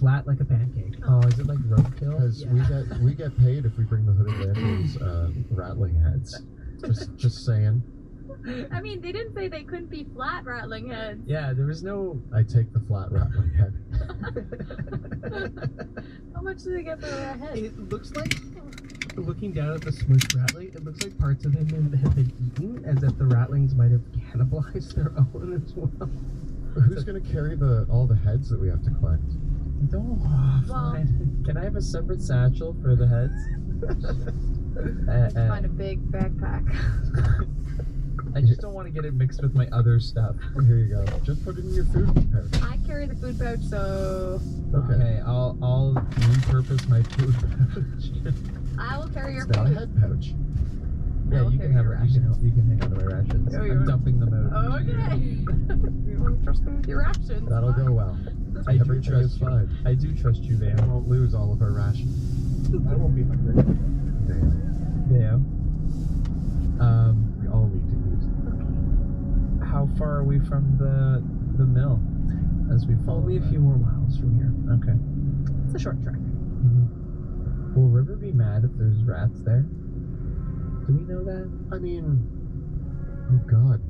flat like a pancake. Oh, is it like roadkill? Because we get paid if we bring the Hooded Lanterns rattling heads. Just saying. I mean, they didn't say they couldn't be flat rattling heads. Yeah, there was no... I take the flat rattling head. How much do they get for a head? It looks like, looking down at the smushed rattling, it looks like parts of him have been eaten, as if the rattlings might have cannibalized their own as well. Who's going to carry all the heads that we have to collect? Don't. Well- Fine. Can I have a separate satchel for the heads? Find a big backpack. I just don't want to get it mixed with my other stuff. Here you go. Just put it in your food pouch. I carry the food pouch, so Okay, I'll repurpose my food pouch. I will carry your It's not a food. head pouch. Yeah, I'll you carry can have your it. rations. You can hang on to my rations. Oh, you I'm want- dumping them out. Okay. You want to trust me with your rations? That'll go well. I do Everything is trust you. fine. I do trust you, We Van. won't lose all of our rations. I won't be hungry. Damn. Yeah. We all need to eat. How far are we from the mill? As we follow Only a that? few more miles from here. Okay. It's a short trek. Will River be mad if there's rats there? Do we know that? I mean, oh god.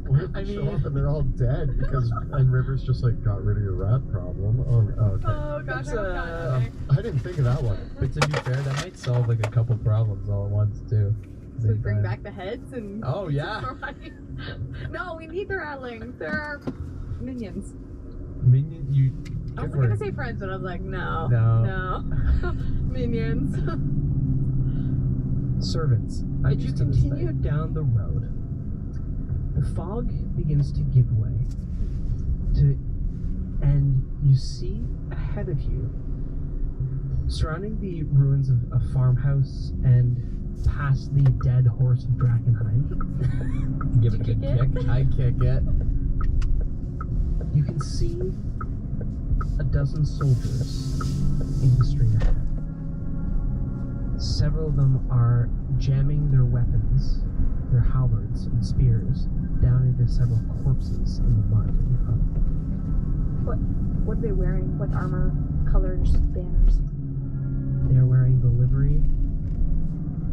What if I they show mean- up and they're all dead and River's just like got rid of your rat problem? Oh, okay. Oh gosh, That's, I was counting. I didn't think of that one. But to be fair, that might solve like a couple problems all at once too. So we bring back the heads and. Oh, yeah. No, we need the rattlings. They're our minions. Minion, you. I was good gonna word. say friends, but I was like, no. No. Minions. Servants. As you continue down the road, the fog begins to give way, and you see ahead of you, surrounding the ruins of a farmhouse and past the dead horse of Drakenheim, Give it a good Kick it? kick. I kick it. you can see a dozen soldiers in the street ahead. Several of them are jamming their weapons, their halberds and spears, down into several corpses in the mud in front. What are they wearing? What armor, colors, banners? They are wearing the livery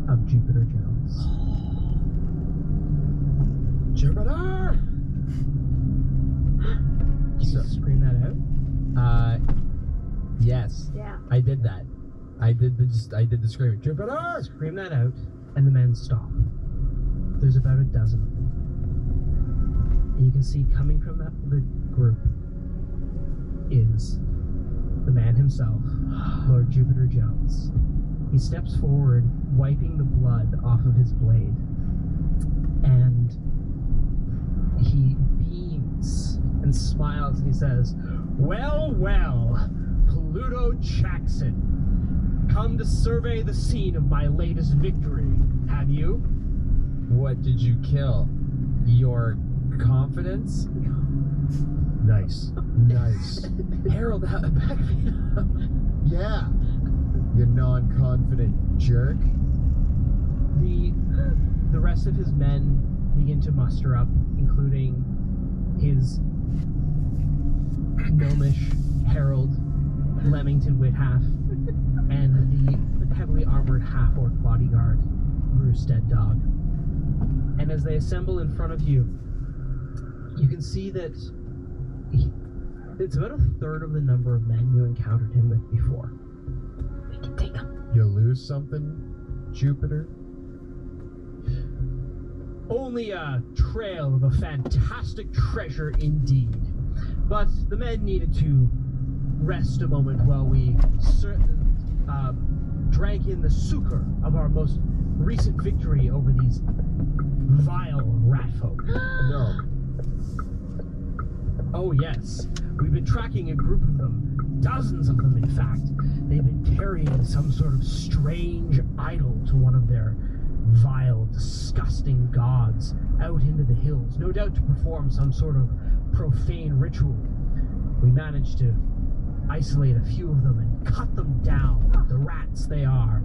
of Jupiter Jones. Jupiter! Did you scream that out? Yes. Yeah. I did that. I did the screaming. Jupiter! Scream that out, and the men stop. There's about a dozen of them. And you can see coming from the group is the man himself, Lord Jupiter Jones. He steps forward, wiping the blood off of his blade, and he beams and smiles and he says, "Well, well, Pluto Jackson. Come to survey the scene of my latest victory, have you?" What did you kill? Your confidence? Nice. Nice. Harold, back me up. Yeah. You non-confident jerk. The rest of his men begin to muster up, including his gnomish herald, Leamington Whithalf, and the heavily armored half-orc bodyguard, Bruce Dead Dog. And as they assemble in front of you, you can see that it's about a third of the number of men you encountered him with before. We can take them. You lose something, Jupiter? Only a trail of a fantastic treasure indeed. But the men needed to rest a moment while we drank in the succor of our most recent victory over these vile rat folk. No. Oh yes, we've been tracking a group of them, dozens of them in fact. They've been carrying some sort of strange idol to one of their vile, disgusting gods out into the hills, no doubt to perform some sort of profane ritual. We managed to isolate a few of them and cut them down, the rats they are.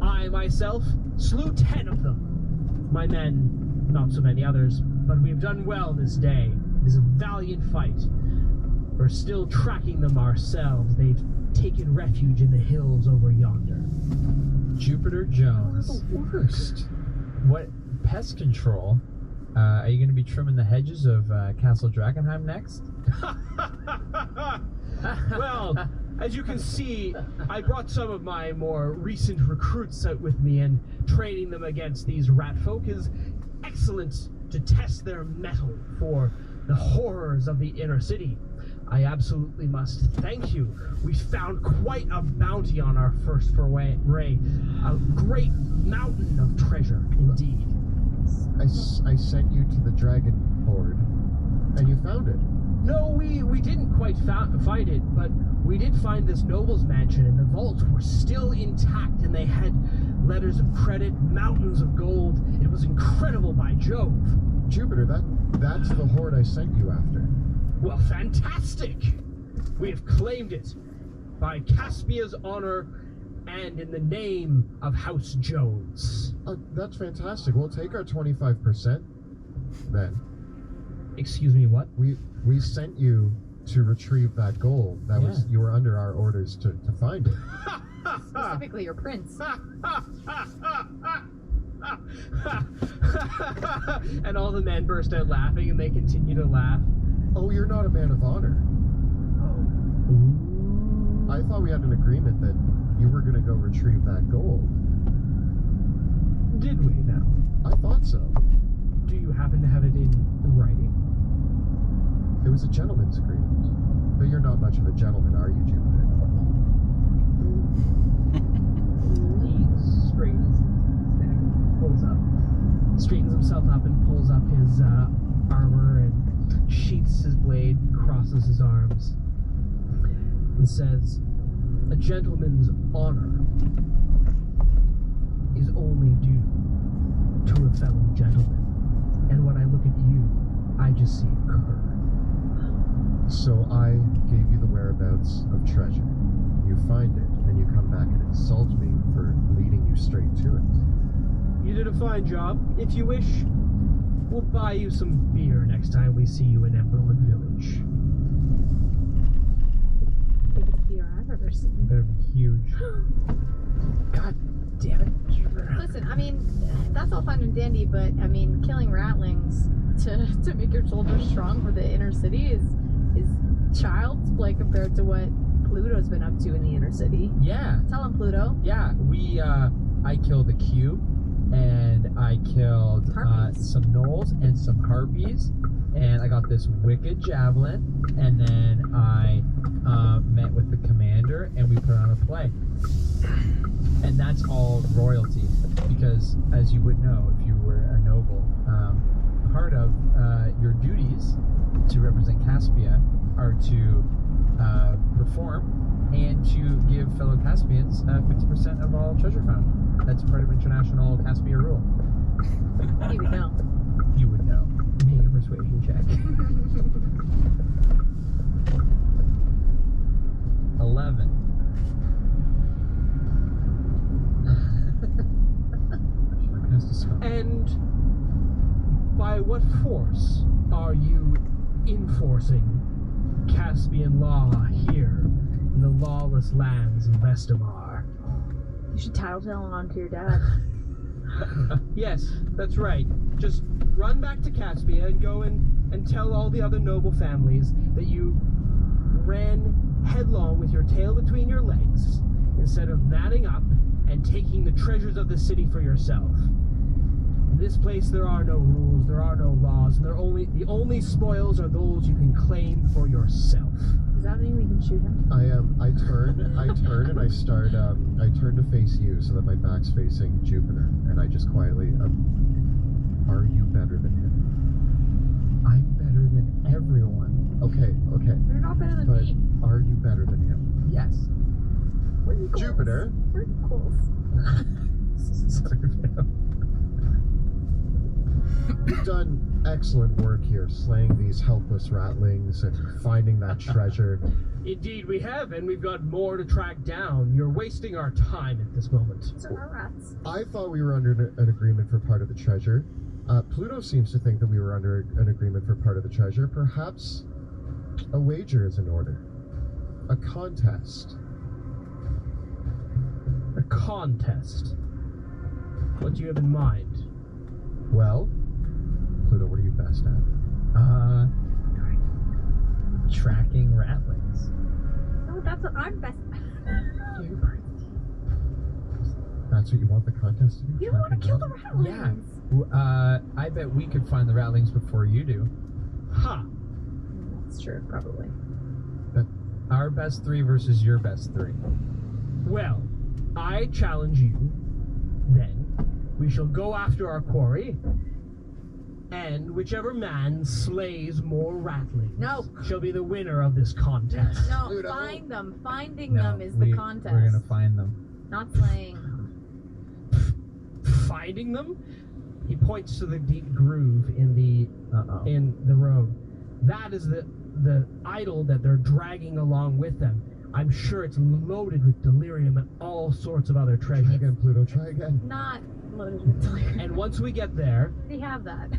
I myself slew 10 of them. My men, not so many others, but we have done well this day. It is a valiant fight. We're still tracking them ourselves. They've taken refuge in the hills over yonder. Jupiter You're Jones. the worst. What pest control? Are you going to be trimming the hedges of Castle Drakenheim next? Well, as you can see, I brought some of my more recent recruits out with me, and training them against these rat folk is excellent to test their mettle for the horrors of the inner city. I absolutely must thank you. We found quite a bounty on our first foray. A great mountain of treasure, indeed. I sent you to the dragon hoard, and you found it. No, we didn't quite find it, but we did find this noble's mansion, and the vaults were still intact, and they had letters of credit, mountains of gold. It was incredible, by Jove. Jupiter, that's the hoard I sent you after. Well, fantastic! We have claimed it by Caspia's honor and in the name of House Jones. That's fantastic. We'll take our 25% then. Excuse me, what? We sent you to retrieve that gold. That was you were under our orders to find it. Specifically your prince. And all the men burst out laughing, and they continue to laugh. Oh, you're not a man of honor. I thought we had an agreement that you were going to go retrieve that gold. Did we now? I thought so. Do you happen to have it in writing? It was a gentleman's agreement. But you're not much of a gentleman, are you, Jupiter? He straightens himself up and pulls up his armor and sheaths his blade, crosses his arms, and says, "A gentleman's honor is only due to a fellow gentleman. And when I look at you, I just see a cur." So I gave you the whereabouts of treasure. You find it, and you come back and insult me for leading you straight to it. You did a fine job. If you wish, we'll buy you some beer next time we see you in Emberwood Village. Biggest beer I've ever seen. Better be huge. God damn it, Jupiter. Listen, I mean, that's all fine and dandy, but I mean, killing ratlings to make your soldiers strong for the inner city is child's play compared to what Pluto's been up to in the inner city. Yeah. Tell him, Pluto. Yeah, I killed a cube, and I killed Harpies. some gnolls and some harpies, and I got this wicked javelin, and then I met with the commander, and we put on a play. And that's all royalty, because as you would know if you were a noble, part of your duties to represent Caspia are to perform and to give fellow Caspians 50% of all treasure found. That's part of international Caspia rule. You would know. You would know. Make a persuasion check. 11. Has to smell. And by what force are you enforcing Caspian law here in the lawless lands of Vestamar? You should tattletale on to your dad. Yes, that's right. Just run back to Caspia and go and tell all the other noble families that you ran headlong with your tail between your legs instead of manning up and taking the treasures of the city for yourself. In this place there are no rules, there are no laws, and the only spoils are those you can claim for yourself. Does that mean we can shoot him? I turn and I start, I turn to face you so that my back's facing Jupiter, and I just quietly, are you better than him? I'm better than everyone. Okay, You're not better than but me. are you better than him? Yes. We're equals. Jupiter? We're equals. You've done excellent work here, slaying these helpless ratlings and finding that treasure. Indeed we have, and we've got more to track down. You're wasting our time at this moment. These are our rats. I thought we were under an agreement for part of the treasure. Pluto seems to think that we were under an agreement for part of the treasure. Perhaps A wager is in order. A contest. A contest. What do you have in mind? Well, Pluto, what are you best at? Tracking ratlings. No, that's what I'm best. That's what you want the contest to be? You don't want to kill the Tracking ratlings. Yeah. I bet we could find the ratlings before you do. Ha! That's true, probably. Our best 3 versus your best 3. Well, I challenge you, then. We shall go after our quarry, and whichever man slays more ratlings No. shall be the winner of this contest. No, Pluto. find them. Finding No, them is the we- contest. We're gonna find them. Not slaying them. Finding them? He points to the deep groove in the road. That is the idol that they're dragging along with them. I'm sure it's loaded with delirium and all sorts of other Try treasure. again, Pluto, try again. Not loaded with delirium. And once we get there, We have that.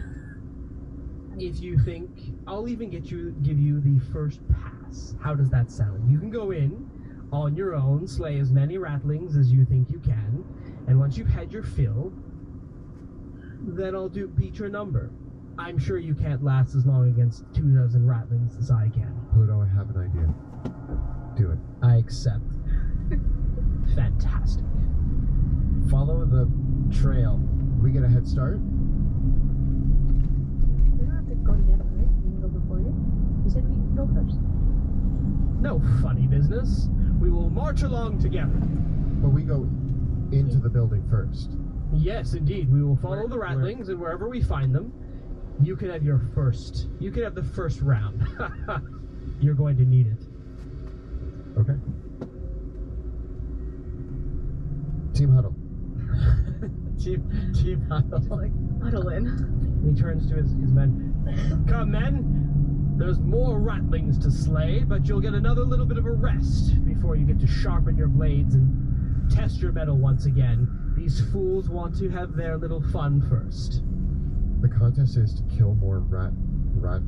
if you think, I'll even give you the first pass. How does that sound? You can go in on your own, slay as many ratlings as you think you can, and once you've had your fill, then I'll beat your number. I'm sure you can't last as long against 24 ratlings as I can. Pluto, I have an idea. Do it. I accept. Fantastic. Follow the trail. We get a head start? We don't have to go together, right? We can go before you. You said we can go first. No funny business. We will march along together. But we go into the building first. Yes, indeed. We will follow the Where- ratlings, and wherever we find them, you can have your first. You can have the first round. You're going to need it. Okay. Team huddle. Team huddle. Just like huddle in. And he turns to his men. Come, men. There's more ratlings to slay, but you'll get another little bit of a rest before you get to sharpen your blades and test your metal once again. These fools want to have their little fun first. The contest is to kill more rat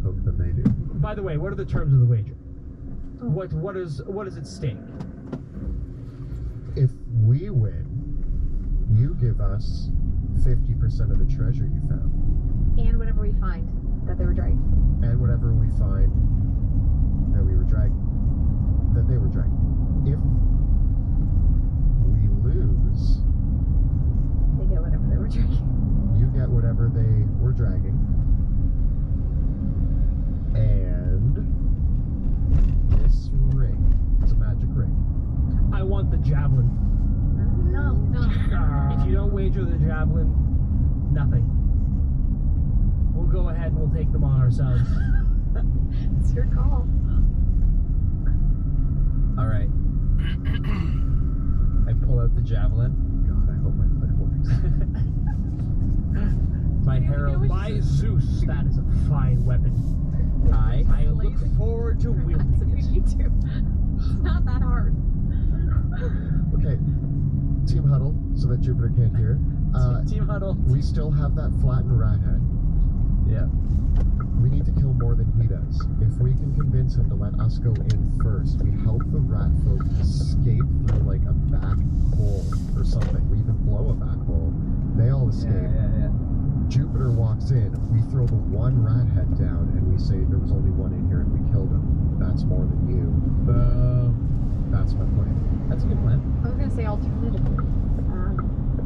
folk than they do. By the way, what are the terms of the wager? What is at stake? If we win, you give us 50% of the treasure you found. And whatever we find that they were dragging. And whatever we find that we were dragging. That they were dragging. If we lose, They get whatever they were dragging. you get whatever they were dragging. And this ring. It's a magic ring. I want the javelin. No. If you don't wager the javelin, nothing. We'll go ahead and we'll take them on ourselves. It's your call. All right. I pull out the javelin. God, I hope my plan works. My You herald. know By Zeus, that is a fine weapon. I look forward to wielding That's what it. you do. It's not that hard. Okay. Team huddle, so that Jupiter can't hear. Team huddle. We still have that flattened rat head. Yeah. We need to kill more than he does. If we can convince him to let us go in first, we help the rat folk escape through like a back hole or something. We even blow a back hole. They all escape. Yeah. Jupiter walks in. We throw the one rat head down and we say there was only one in here and we killed him. That's more than you. Boom. That's my plan. That's a good plan. I was gonna say alternatively.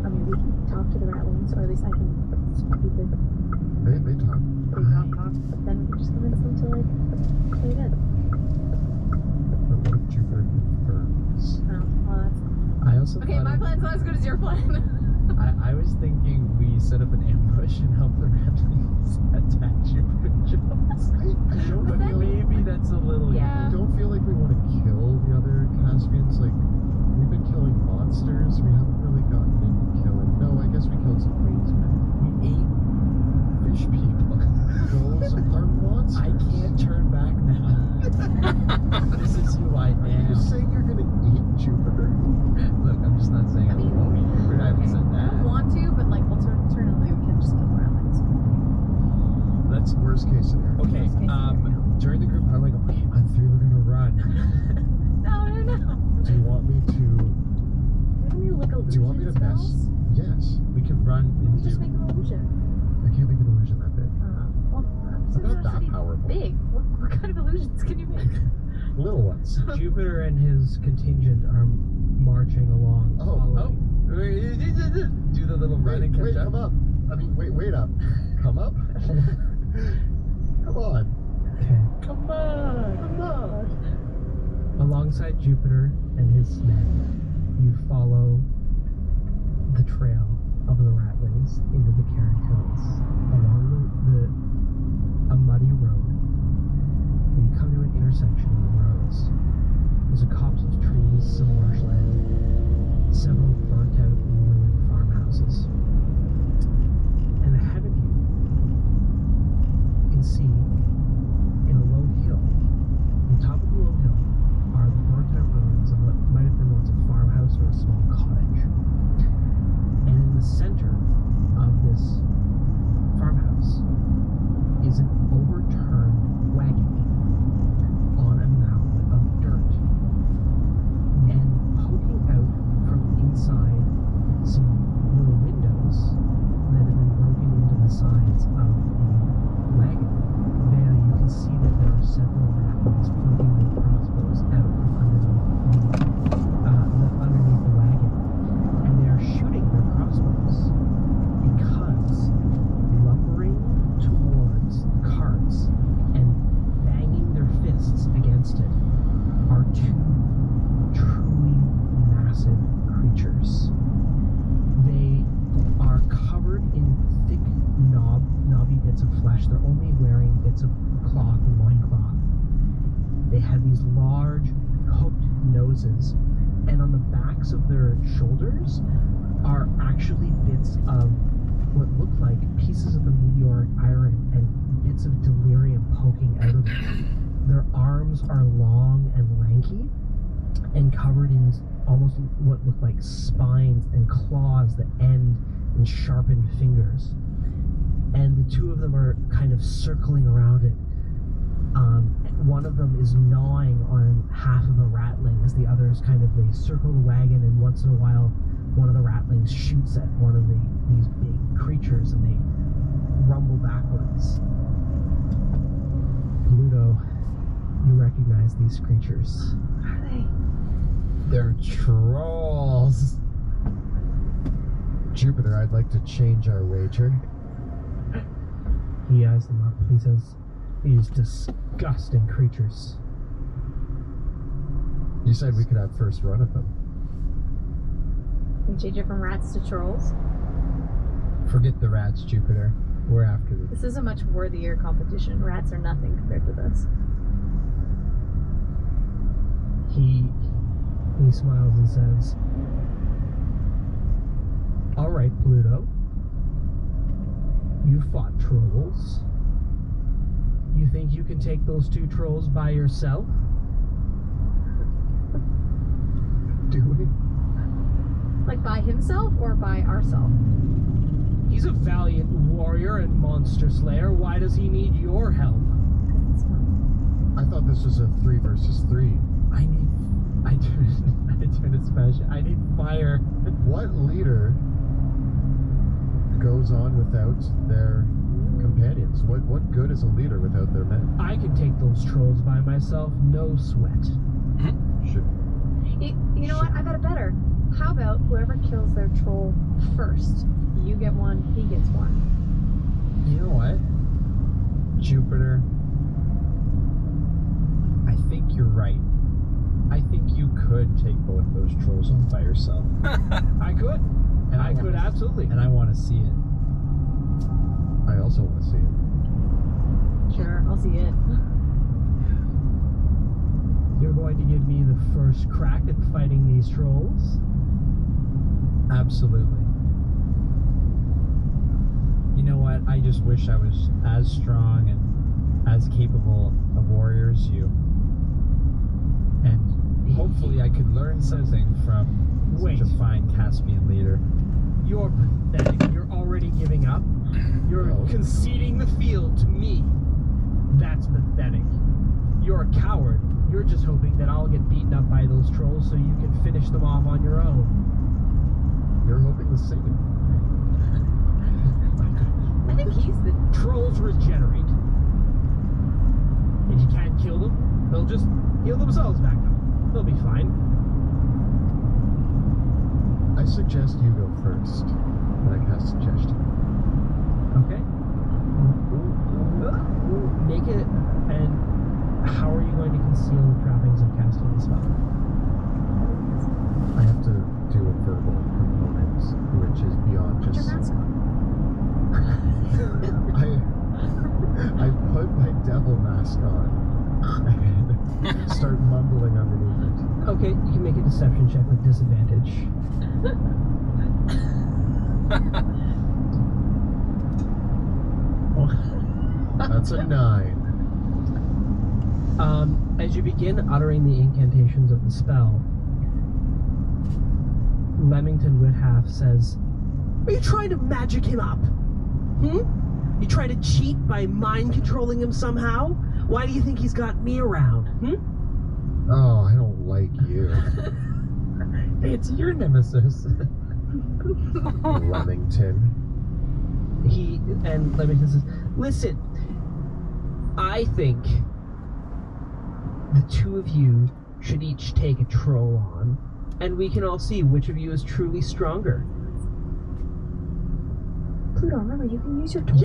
I mean, we can talk to the ratlings, or at least I can speak with They talk. they talk. Then we can just convince them to like play good. But what if Jupiter confirms? Oh, well, that's I also okay. thought My plan's not as good as your plan. I was thinking we set up an ambush and help the ratlings attack Jupiter Jones. I don't But feel, maybe that's a little. Yeah. I don't feel like we want to kill the other Caspians. Like, we've been killing monsters. We haven't really gotten into killing. No, I guess we killed some queens. We ate fish people. Those are monsters. I can't turn back now. This is who I Are you am. saying you're gonna eat Jupiter? Look, I'm just not saying I I mean, won't eat Jupiter. I haven't okay. said I that. don't want to, but like alternatively, we can just kill the ratlings. That's worst case case scenario. Okay, Worst case scenario. during the group, I'm like, okay, on 3 we're gonna run. No. Do you want me to? Didn't we look illusion Do you want me to mess? spells? Yes. We could run We just into. make an illusion. I can't make an illusion that big. Well, I'm not that powerful. Big. What kind of illusions can you make? Little ones. Jupiter and his contingent are marching along. Oh, following. Do the little run and catch wait, up. come up. I mean, wait up. Come up? Come on. Okay. Come on. Come on. Alongside Jupiter and his men, you follow the trail of the Ratlings into the Cairn Hills along a muddy road. And you come to an intersection of the roads. There's a copse of trees, some marshland, several burnt out ruined farmhouses. And ahead of you, you can see in a low hill, on top of the low hill, are the burnt out ruins of what might have been once a farmhouse or a small cottage. And in the center of this farmhouse is an overturned wagon on a mound of dirt. And poking out from inside some little windows that have been broken into the sides of the wagon, there you can see that there are several ratlings pointing their crossbows out from underneath the wagon. And they are shooting their crossbows because lumbering towards the carts and banging their fists against it are two truly massive creatures. They are covered in thick knobby bits of flesh. They're only wearing bits of cloth and loincloth. They have these large hooked noses, and on the backs of their shoulders are actually bits of what look like pieces of the meteoric iron and bits of delirium poking out of them. Their arms are long and lanky and covered in almost what look like spines and claws that end in sharpened fingers. And the two of them are kind of circling around it. One of them is gnawing on half of a ratling as the others they circle the wagon, and once in a while one of the ratlings shoots at one of these big creatures and they rumble backwards. Pluto, you recognize these creatures. What are they? They're trolls. Jupiter, I'd like to change our wager. He eyes them up. He says, "These disgusting creatures." You said we could have first run at them. Can we change it from rats to trolls? Forget the rats, Jupiter. We're after them. This is a much worthier competition. Rats are nothing compared to this. He smiles and says, "All right, Pluto. You fought trolls. You think you can take those two trolls by yourself?" Do we? Like by himself or by ourself? He's a valiant warrior and monster slayer. Why does he need your help? It's fine. I thought this was a 3 versus 3. I turned to Spanish. I need fire. What leader goes on without their companions? What good is a leader without their men? I can take those trolls by myself, no sweat. Should You know what? I got it better. How about whoever kills their troll first? You get one, he gets one. You know what? Jupiter, I think you're right. I think you could take both those trolls on by yourself. I could. And I could, absolutely. And I want to see it. I also want to see it. Sure, I'll see it. You're going to give me the first crack at fighting these trolls? Absolutely. You know what? I just wish I was as strong and as capable a warrior as you. And hopefully I could learn something from Wait. such a fine Caspian leader. You're pathetic. You're already giving up. You're No. conceding the field to me. you're a coward. You're just hoping that I'll get beaten up by those trolls so you can finish them off on your own. You're hoping the same. I think he's the. Trolls regenerate. If you can't kill them, they'll just heal themselves back up. They'll be fine. I suggest you go first. And I cast suggestion. Okay. Make it. And how are you going to conceal the trappings of casting the spell? I have to do a verbal component, which is beyond Put your just. mask on. I put my devil mask on and start mumbling underneath it. Okay, you can make a deception check with disadvantage. That's a 9. As you begin uttering the incantations of the spell, Leamington Whithalf says, "Are you trying to magic him up? You trying to cheat by mind controlling him somehow? Why do you think he's got me around? Oh, I don't like you, It's your nemesis. Leamington. And Leamington says, "Listen, I think the two of you should each take a troll on, and we can all see which of you is truly stronger." Pluto, remember you can use your torch.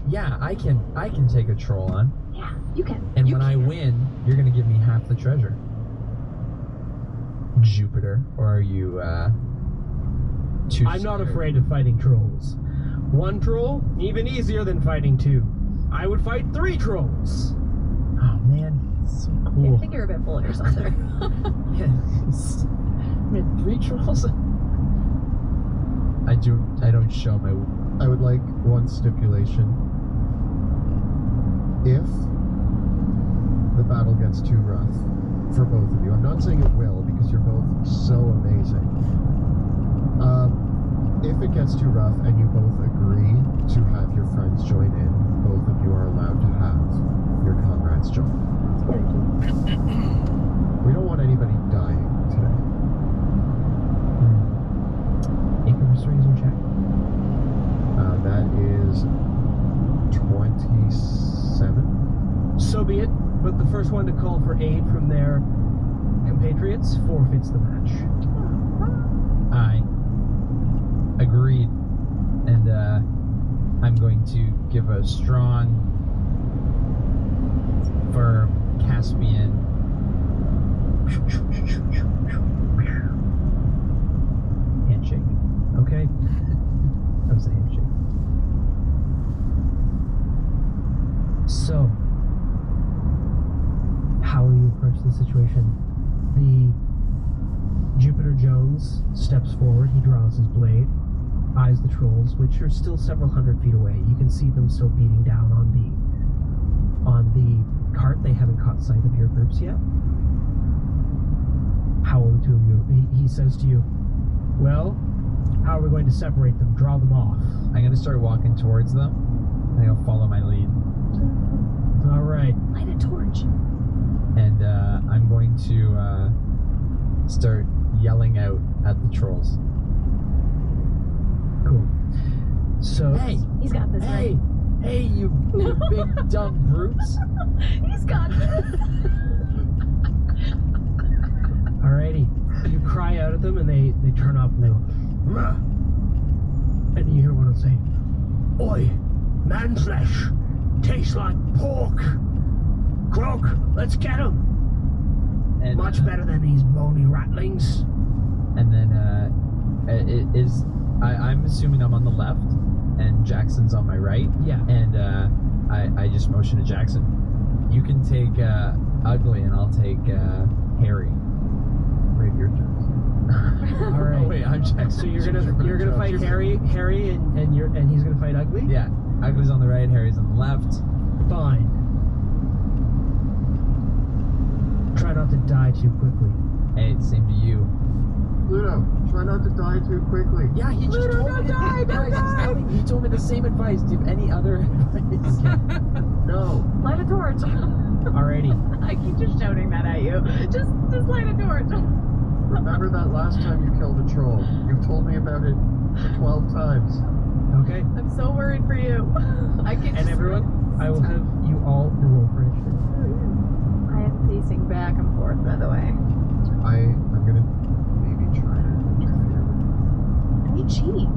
Yeah, I can take a troll on. Yeah, you can. And you when I can. win, you're gonna give me half the treasure. Jupiter, or are you too I'm not scared? afraid of fighting trolls. One troll, even easier than fighting two. I would fight 3 trolls. Oh man, so Yeah, I cool. think you're a bit full of yourself there. Yes. I mean, 3 trolls. I don't show my. I would like one stipulation. If the battle gets too rough for both of you, I'm not saying it will because you're both so amazing. If it gets too rough and you both agree to have your friends join in, both of you are allowed to have your comrades join. We don't want anybody dying today. Make a persuasion check. That is 27. So be it, but the first one to call for aid from their compatriots forfeits the match. I agreed, and I'm going to give a strong, firm Caspian Handshake. Okay? That was a handshake. So, how will you approach the situation? Jupiter Jones steps forward, he draws his blade, eyes the trolls, which are still several hundred feet away. You can see them still beating down on the cart. They haven't caught sight of your groups yet. How will the two of you? He says to you, "Well, how are we going to separate them? Draw them off." I'm gonna start walking towards them, and I'll follow my lead. All right. Light a torch. And I'm going to start yelling out at the trolls. Cool. So, Hey, He's got this, right? hey, you big dumb brutes! He's got this. alrighty. You cry out at them, and they turn up and they go, "Rah!" And you hear one of them say, "Oi, man flesh, tastes like pork. Croak, let's get him. And, Much better than these bony ratlings." And then I'm assuming I'm on the left, and Jackson's on my right. Yeah. And I just motion to Jackson. You can take Ugly, and I'll take Harry. Wait, you're Jackson. All right. Oh, wait, I'm Jackson. So you're gonna fight Harry, and he's gonna fight Ugly. Yeah, Ugly's on the right, Harry's on the left. Fine. Try not to die too quickly. Hey, same to you. Pluto, try not to die too quickly. Yeah, he just told me he told me the same advice. Do you have any other advice? No. Light a torch. Alrighty. I keep just shouting that at you. Just light a torch. Remember that last time you killed a troll? You've told me about it 12 times. Okay. I'm so worried for you. I can And just... everyone, I will have you all roll for initiative. I am pacing back and forth, by the way. I'm gonna maybe try to interfere. Let me cheat.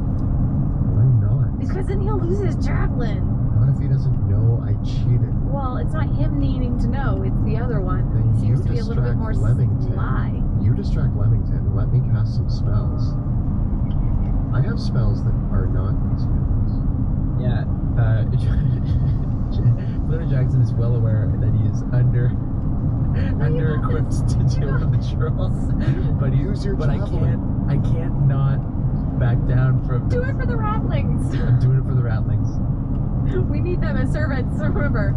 Why not? Because then he'll lose his javelin. What if he doesn't know I cheated? Well, it's not him needing to know, it's the other one. Then He you seems to be a little bit more distract Leamington. sly. You distract Leamington and let me cast some spells. I have spells that are not these spells. Yeah. Little Jackson is well aware that he is under-equipped to deal with the trolls. But Use your javelin. I can't not back down from. Do it for the ratlings. I'm doing it for the ratlings. We need them as servants, remember.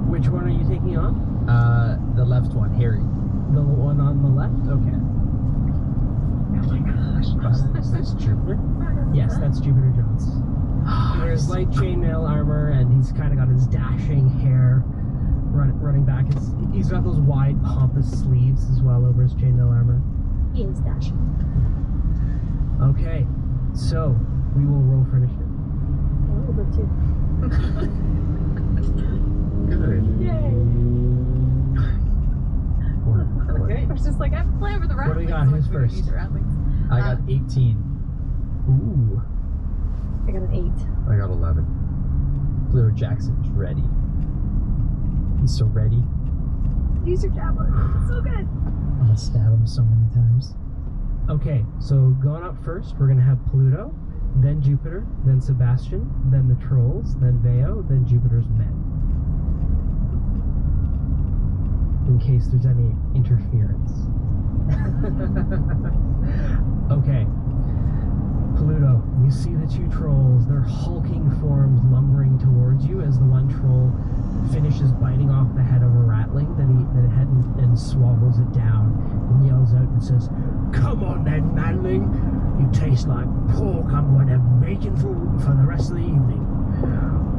Which one are you taking on? The left one, Harry. The one on the left? Okay. Oh my gosh. Is this Jupiter? Yes, that's Jupiter Jones. He wears light chainmail armor, and he's kind of got his dashing hair running back. He's got those wide, pompous sleeves as well over his chainmail armor. He is dashing. Okay, so we will roll for initiative. A little bit too. Good. Yay. Okay. I was just like, I'm playing for the ratlings. What do we got? so Who's we don't need first? the ratlings. I got 18. Ooh. I got an 8. I got 11. Little Jackson's ready. He's so ready. Use your javelin. It's so good. I'm gonna stab him so many times. Okay, so going up first, we're gonna have Pluto, then Jupiter, then Sebastian, then the trolls, then Veo, then Jupiter's men. In case there's any interference. Okay. Pluto, you see the two trolls, their hulking forms lumbering towards you as the one troll finishes biting off the head of a ratling that it had and swallows it down and yells out and says, "Come on then, manling! You taste like pork. I'm going to have bacon for the rest of the evening.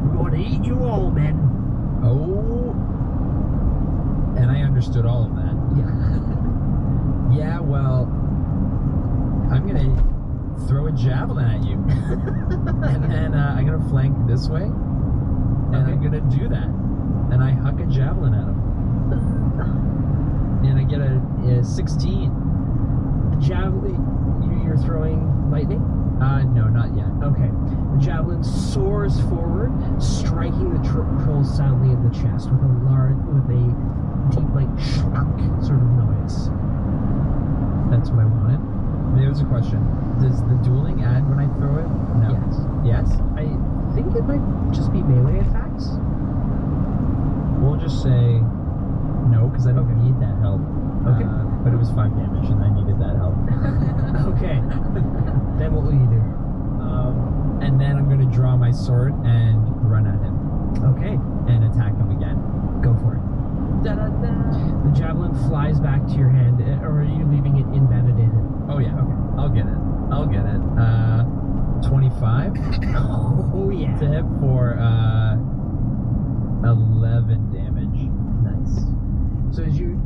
We want to eat you all, men." Oh. And I understood all of that. Yeah. Yeah, well, I'm gonna throw a javelin at you. And then I'm gonna flank this way. And I'm gonna do that. And I huck a javelin at him. And I get a 16. The javelin, you're throwing lightning? No, not yet. Okay. The javelin soars forward, striking the troll soundly in the chest with a deep, like, shunk sort of noise. That's what I wanted. There's a question. Does the dueling add when I throw it? No. Yes. Yes? I think it might just be melee attacks. We'll just say no, because I don't need that help. Okay. But it was 5 damage, and I needed that help. Okay. Then what will you do? And then I'm going to draw my sword and run at him Okay. and attack him again. Go for it. Da-da-da. The javelin flies back to your hand, or are you leaving it embedded in it? Oh yeah, Okay. I'll get it. 25 Oh, to yeah. hit for 11 damage. Nice. So as you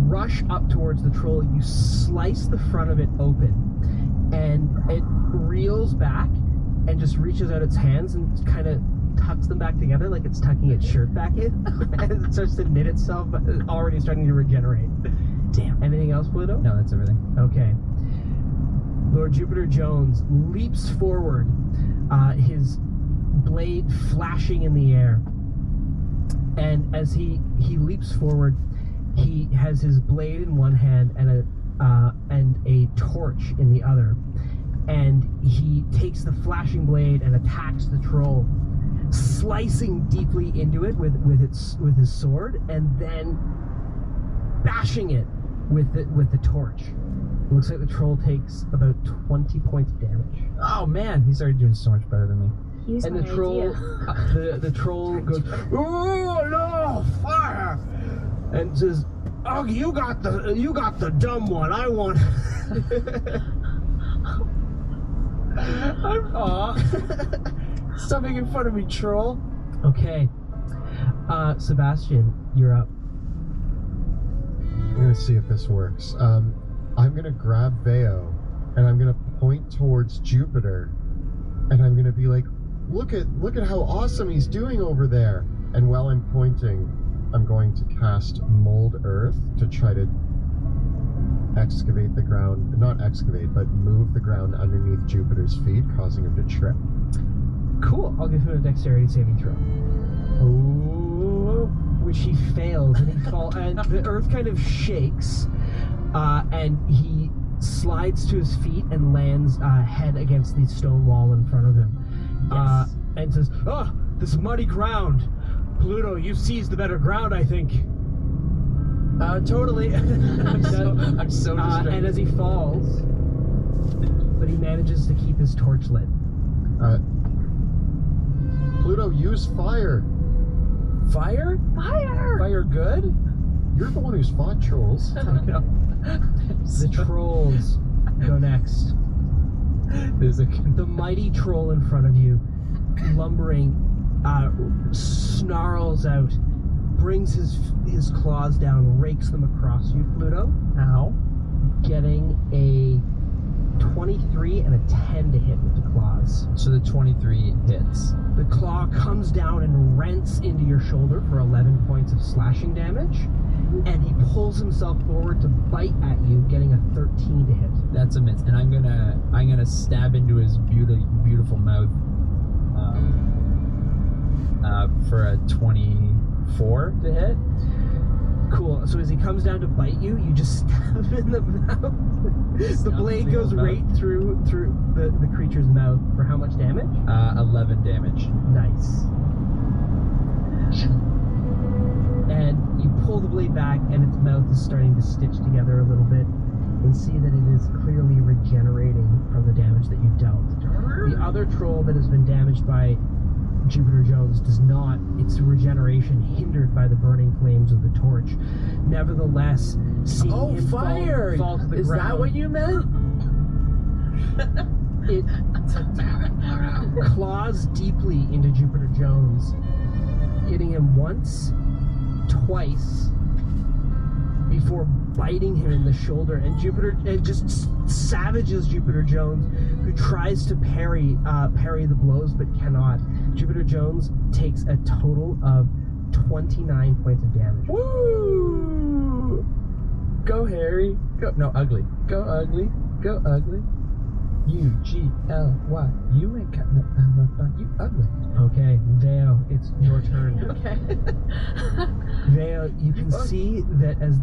rush up towards the troll, you slice the front of it open, and it reels back and just reaches out its hands and kind of tucks them back together like it's tucking its shirt back in, and it starts to knit itself, but it's already starting to regenerate. Damn. Anything else, Pluto? No, that's everything. Okay. Lord Jupiter Jones leaps forward, his blade flashing in the air. And as he leaps forward, he has his blade in one hand and a torch in the other. And he takes the flashing blade and attacks the troll, slicing deeply into it with his sword, and then bashing it with the torch. It looks like the troll takes about 20 points of damage. Oh man, he's already doing so much better than me. Use And my the troll, idea. the troll goes, "Oh no, fire!" and says, "Oh, you got the dumb one. I want." Aw. Stop making fun of me, troll. Okay. Sebastian, you're up. I'm gonna see if this works. I'm gonna grab Veo and I'm gonna point towards Jupiter, and I'm gonna be like, look at how awesome he's doing over there. And while I'm pointing, I'm going to cast Mold Earth to try to excavate the ground, not excavate, but move the ground underneath Jupiter's feet, causing him to trip. Cool. I'll give him a dexterity saving throw. Oh, which he fails, and he falls, and the earth kind of shakes, and he slides to his feet and lands head against the stone wall in front of him, Yes. and says, "Oh, this muddy ground. Pluto, you've seized the better ground, I think." Totally. I'm so distracted. and as he falls, but he manages to keep his torch lit. Pluto, use fire. Fire? Fire! Fire good? You're the one who's fought trolls. The trolls go next. There's a The mighty troll in front of you, lumbering, snarls out, brings his claws down, rakes them across you, Pluto. Ow. Getting a 23 and a 10 to hit with the claws. So the 23 hits. The claw comes down and rents into your shoulder for 11 points of slashing damage, and he pulls himself forward to bite at you, getting a 13 to hit. That's a miss, and I'm gonna stab into his beautiful mouth for a 24 to hit. Cool. So as he comes down to bite you, you just stab him in the mouth. The blade goes right through the creature's mouth. For how much damage? 11 damage. Nice. And you pull the blade back, and its mouth is starting to stitch together a little bit, and see that it is clearly regenerating from the damage that you've dealt. The other troll that has been damaged by Jupiter Jones does not. Its regeneration hindered by the burning flames of the torch. Nevertheless, seeing him fall to the Is ground, that what you meant? it claws deeply into Jupiter Jones, hitting him once, twice, before biting him in the shoulder, and just savages Jupiter Jones, who tries to parry the blows but cannot. Jupiter Jones takes a total of 29 points of damage. Woo! Go Harry. Go. No, ugly. Go ugly. Go ugly. UGLY. You ain't got no you ugly. Okay, Veo, it's your turn. Okay. Veo, you can see that as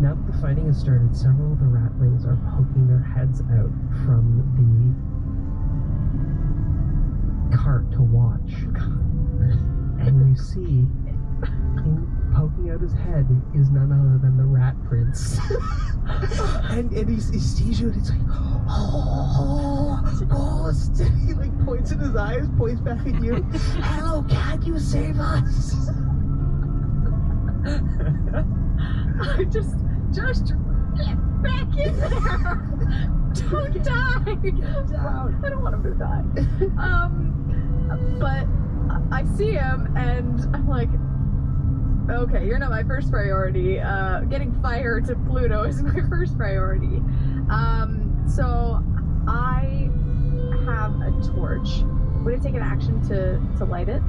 now that the fighting has started, several of the ratlings are poking their heads out from the cart to watch. And you see, poking out his head is none other than the Rat Prince. and he sees you, and it's like, he like points in his eyes, points back at you. Hello, can you save us? I just get back in there. Don't die. Get down. I don't want him to die. But I see him and I'm like, okay, you're not my first priority. Getting fire to Pluto is my first priority. So I have a torch. Would it take an action to light it?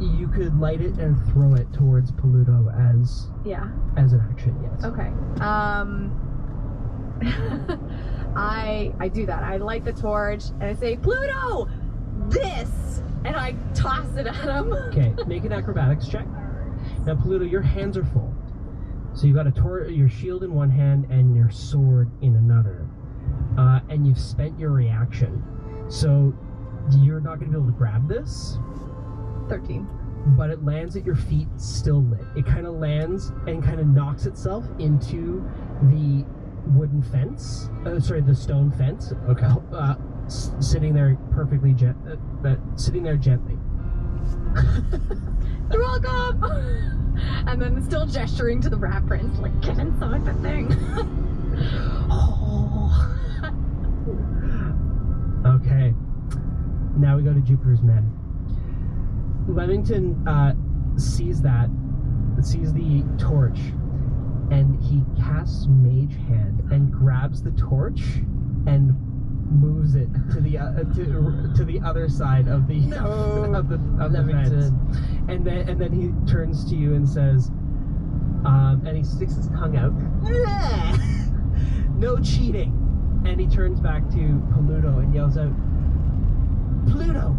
You could light it and throw it towards Pluto as an action, yes. Okay. I do that. I light the torch and I say, Pluto, this, and I toss it at him. Okay, make an acrobatics check. Now, Pluto, your hands are full. So you've got your shield in one hand and your sword in another. And you've spent your reaction. So you're not going to be able to grab this. 13. But it lands at your feet still lit. It kind of lands and kind of knocks itself into the wooden fence. The stone fence. Okay. Sitting there perfectly sitting there gently. You're welcome! And then still gesturing to the Rat Prince, like, get inside the thing. Okay. Now we go to Jupiter's men. Leamington sees the torch, and he casts Mage Hand and grabs the torch and moves it to the other side of the of the fence. And then he turns to you and says, and he sticks his tongue out. No cheating. And he turns back to Pluto and yells out, Pluto,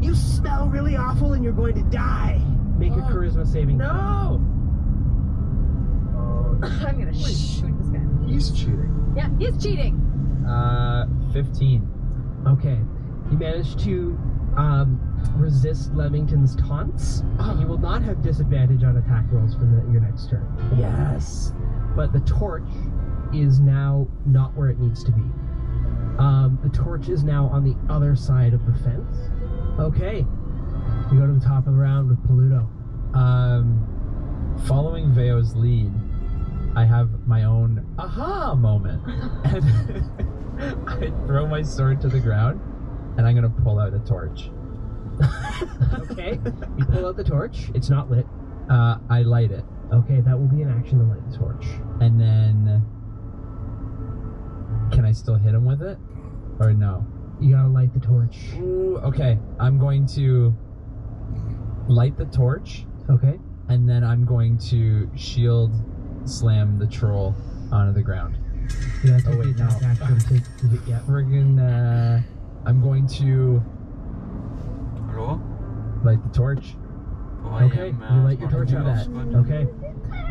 you smell really awful and you're going to die. Make a charisma saving throw. No! I'm gonna shoot this guy. He's cheating. Yeah, he's cheating. 15. Okay. You managed to resist Leamington's taunts. You will not have disadvantage on attack rolls for your next turn. Yes. But the torch is now not where it needs to be. The torch is now on the other side of the fence. Okay. You go to the top of the round with Pluto. Following Veo's lead, I have my own aha moment. And I throw my sword to the ground, and I'm gonna pull out a torch. Okay. You pull out the torch. It's not lit. I light it. Okay, that will be an action to light the torch. And then... Can I still hit him with it? Or no? You gotta light the torch. Ooh, okay. I'm going to light the torch, Okay. and then I'm going to shield slam the troll onto the ground. You gotta take Oh, wait, the attack no. action to yeah. Friggin', I'm going to Hello? light the torch. Okay, you light your torch do out. that. Okay.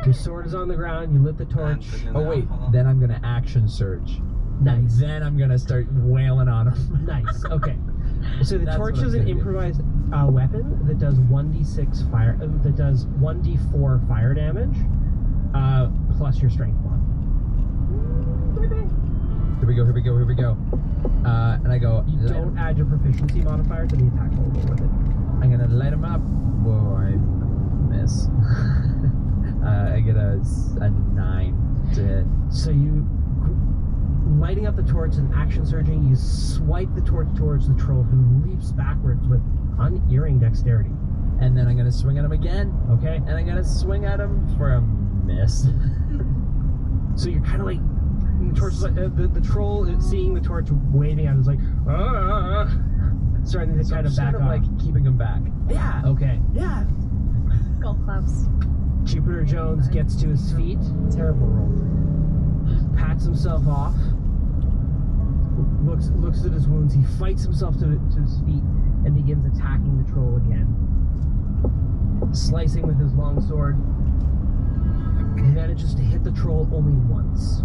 Your sword is on the ground, you lit the torch. Oh wait, then I'm gonna action surge. Nice. Then I'm gonna start wailing on him. Nice. Okay. So the That's torch what I'm is an gonna do. improvised weapon that does 1d6 fire, that does 1d4 fire damage, plus your strength mod. Here we go, here we go, here we go. And I go, You don't add your proficiency modifier to the attack roll with it. I'm gonna light him up. Whoa, I miss. I get a 9 to hit. So you, lighting up the torch and action surging, you swipe the torch towards the troll, who leaps backwards with unerring dexterity. And then I'm gonna swing at him again. Okay? And I'm gonna swing at him for a miss. So you're kind of like, the torch is like, the troll is seeing the torch waving out, is like, ah, starting to So kind I'm of back sort off. like keeping him back. Yeah. Okay. Yeah. Golf claps. Jupiter Jones gets to his feet, Terrible roll. pats himself off, looks at his wounds. He fights himself to his feet and begins attacking the troll again, slicing with his long sword. He manages to hit the troll only once,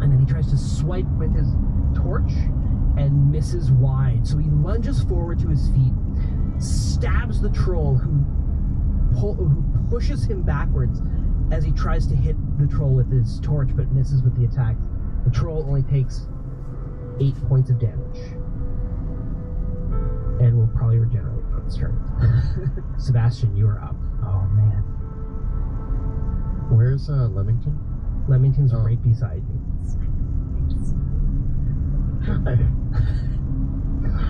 and then he tries to swipe with his torch and misses wide. So he lunges forward to his feet, stabs the troll, who pushes him backwards as he tries to hit the troll with his torch, but misses with the attack. The troll only takes 8 points of damage, and will probably regenerate on its turn. Sebastian, you are up. Oh man. Where's Leamington? Leamington's Oh. right beside you.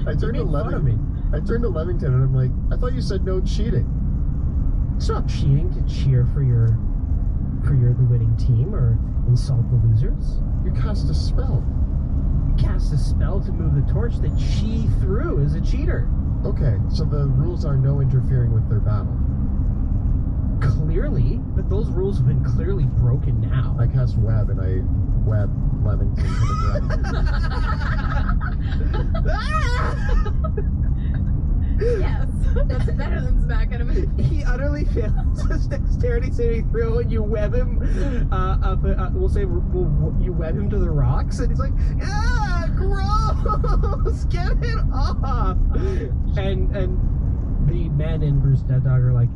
I turned to Leamington. I turned to Leamington and I'm like, I thought you said no cheating. It's not cheating to cheer for the winning team or insult the losers. You cast a spell. You cast a spell to move the torch that she threw as a cheater. Okay, so the rules are no interfering with their battle. Clearly, but those rules have been clearly broken now. I cast web and I web Leamington to the ground. Yes, that's better than smack at him. He utterly fails his dexterity saving throw, and you web him we'll say you web him to the rocks, and he's like, ah, gross, get it off. And the men in Bruce Dead Dog are like,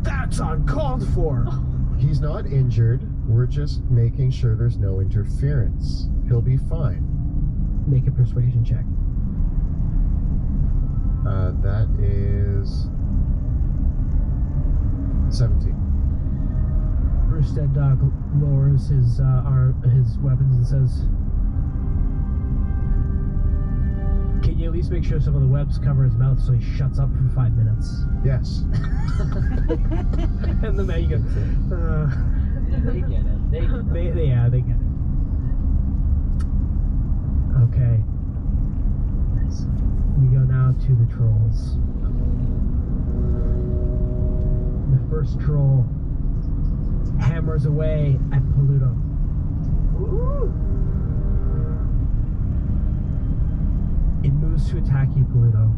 that's uncalled for. He's not injured. We're just making sure there's no interference. He'll be fine. Make a persuasion check. That is 17. Bruce Dead Dog lowers his weapons and says, Can you at least make sure some of the webs cover his mouth so he shuts up for 5 minutes? Yes. And the man, you go, They get it. They yeah, they get it. Okay. We go now to the trolls. The first troll hammers away at Pluto. It moves to attack you, Pluto.